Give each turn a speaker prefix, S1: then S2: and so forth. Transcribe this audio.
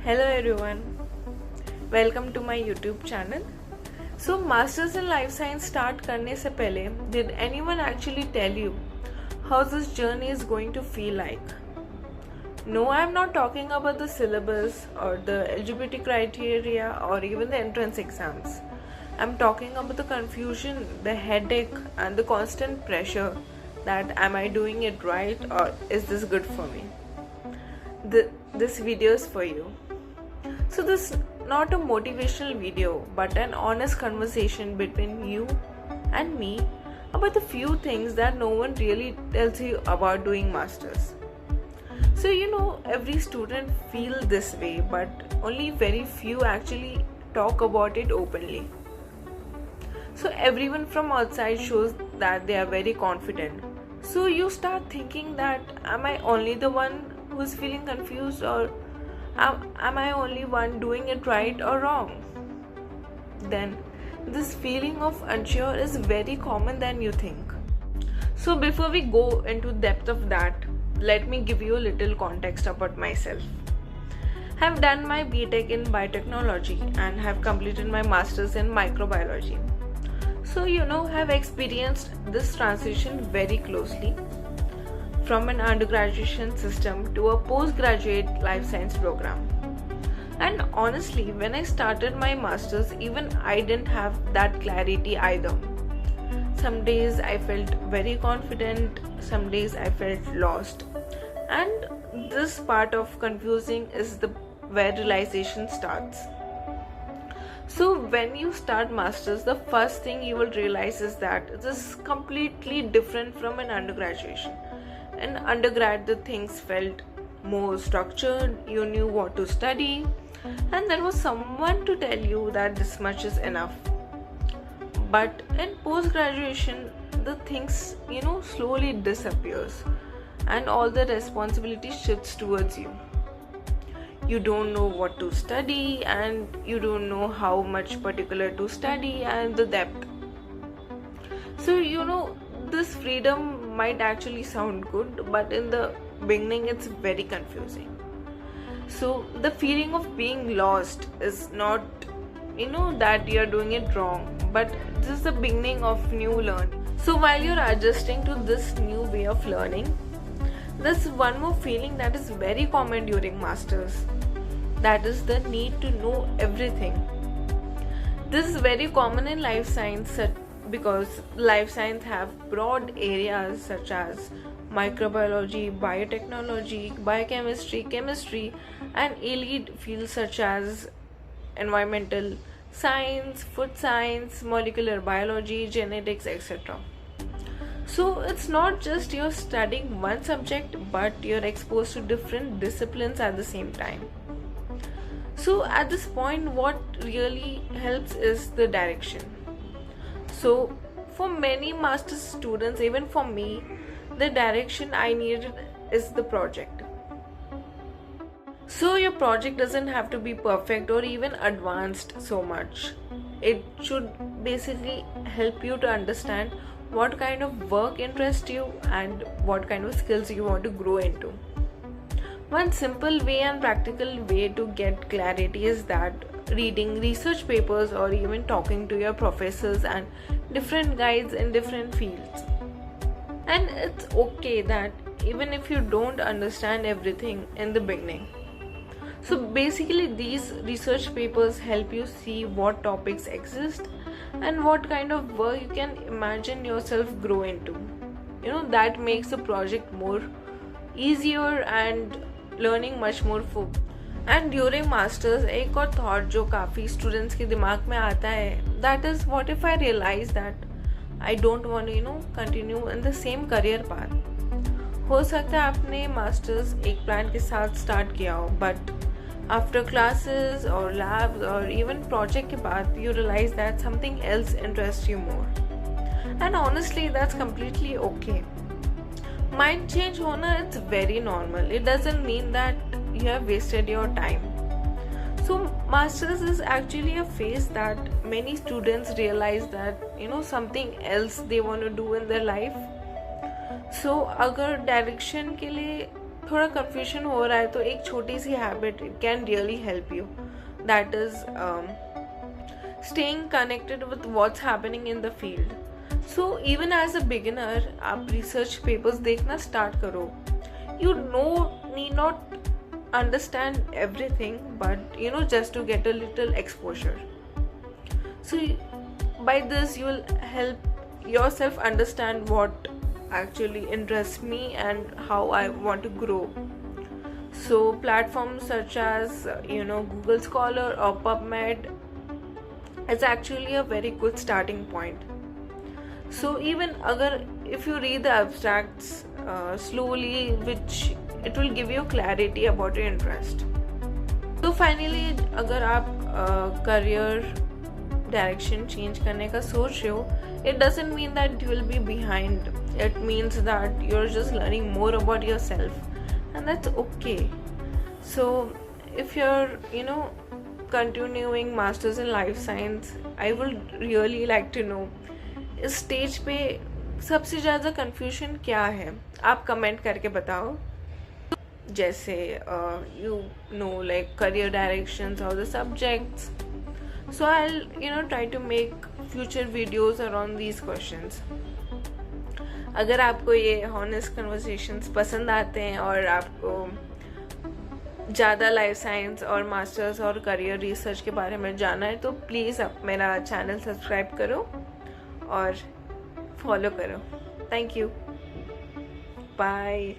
S1: Hello everyone, welcome to my YouTube channel. So Masters in Life Science start करने से पहले did anyone actually tell you how this journey is going to feel like? No, I'm not talking about the syllabus or the eligibility criteria or even the entrance exams. I'm talking about the confusion, the headache and the constant pressure that am I doing it right or is this good for me? This video is for you. So this is not a motivational video but an honest conversation between you and me about the few things that no one really tells you about doing masters. So every student feel this way but only very few actually talk about it openly. So everyone from outside shows that they are very confident. So you start thinking that am I only the one who's feeling confused or am I only one doing it right or wrong? Then this feeling of unsure is very common than you think. So before we go into depth of that, let me give you a little context about myself. I have done my BTech in biotechnology and have completed my masters in microbiology. So have experienced this transition very closely from an undergraduate system to a postgraduate life science program. And honestly, when I started my masters, even I didn't have that clarity either. Some days I felt very confident, some days I felt lost. And this part of confusing is where realization starts. So when you start masters, the first thing you will realize is that this is completely different from an undergraduate. In undergrad, the things felt more structured, you knew what to study, and there was someone to tell you that this much is enough. But in post-graduation, the things, slowly disappears and all the responsibility shifts towards you. You don't know what to study and you don't know how much particular to study and the depth. So, this freedom might actually sound good, but in the beginning it's very confusing. So the feeling of being lost is not that you're doing it wrong, but this is the beginning of new learning. So while you're adjusting to this new way of learning, there's one more feeling that is very common during masters. That is the need to know everything. This is very common in life science because life science have broad areas such as microbiology, biotechnology, biochemistry, chemistry, and allied fields such as environmental science, food science, molecular biology, genetics, etc. So it's not just you're studying one subject, but you're exposed to different disciplines at the same time. So at this point, what really helps is the direction. So for many master's students, even for me, the direction I needed is the project. So your project doesn't have to be perfect or even advanced so much. It should basically help you to understand what kind of work interests you and what kind of skills you want to grow into. One simple way and practical way to get clarity is that reading research papers or even talking to your professors and different guides in different fields. And it's okay that even if you don't understand everything in the beginning. So basically these research papers help you see what topics exist and what kind of work you can imagine yourself grow into. That makes the project more easier and learning much more focused. And during masters, एक और thought जो काफ़ी students के दिमाग में आता है, that is what if I realize that I don't want to continue in the same career path. हो सकता है आपने masters एक plan के साथ start किया हो, but after classes or labs or even project के बाद you realize that something else interests you more. And honestly, that's completely okay. Mind change होना, it's very normal. It doesn't mean that you have wasted your time. So masters is actually a phase that many students realize that something else they want to do in their life. So अगर direction के लिए थोड़ा confusion हो रहा है तो एक छोटी सी habit can really help you, that is staying connected with what's happening in the field. So even as a beginner आप रिसर्च पेपर्स देखना स्टार्ट करो. You need not understand everything, but just to get a little exposure. So by this you will help yourself understand what actually interests me and how I want to grow. So platforms such as Google Scholar or PubMed is actually a very good starting point. So even if you read the abstracts slowly, which it will give you clarity about your interest. So finally, अगर आप career direction change करने का सोच रहे हो, it doesn't mean that you will be behind. It means that you're just learning more about yourself, and that's okay. So if you're continuing masters in life science, I would really like to know इस stage पे सबसे ज़्यादा confusion क्या है. आप comment करके बताओ. जैसे like career directions or the subjects. So I'll try to make future videos around these questions. अगर आपको ये honest conversations पसंद आते हैं और आपको ज़्यादा लाइफ साइंस और मास्टर्स और करियर रिसर्च के बारे में जानना है तो प्लीज़ आप मेरा चैनल सब्सक्राइब करो और फॉलो करो. Thank you. बाय.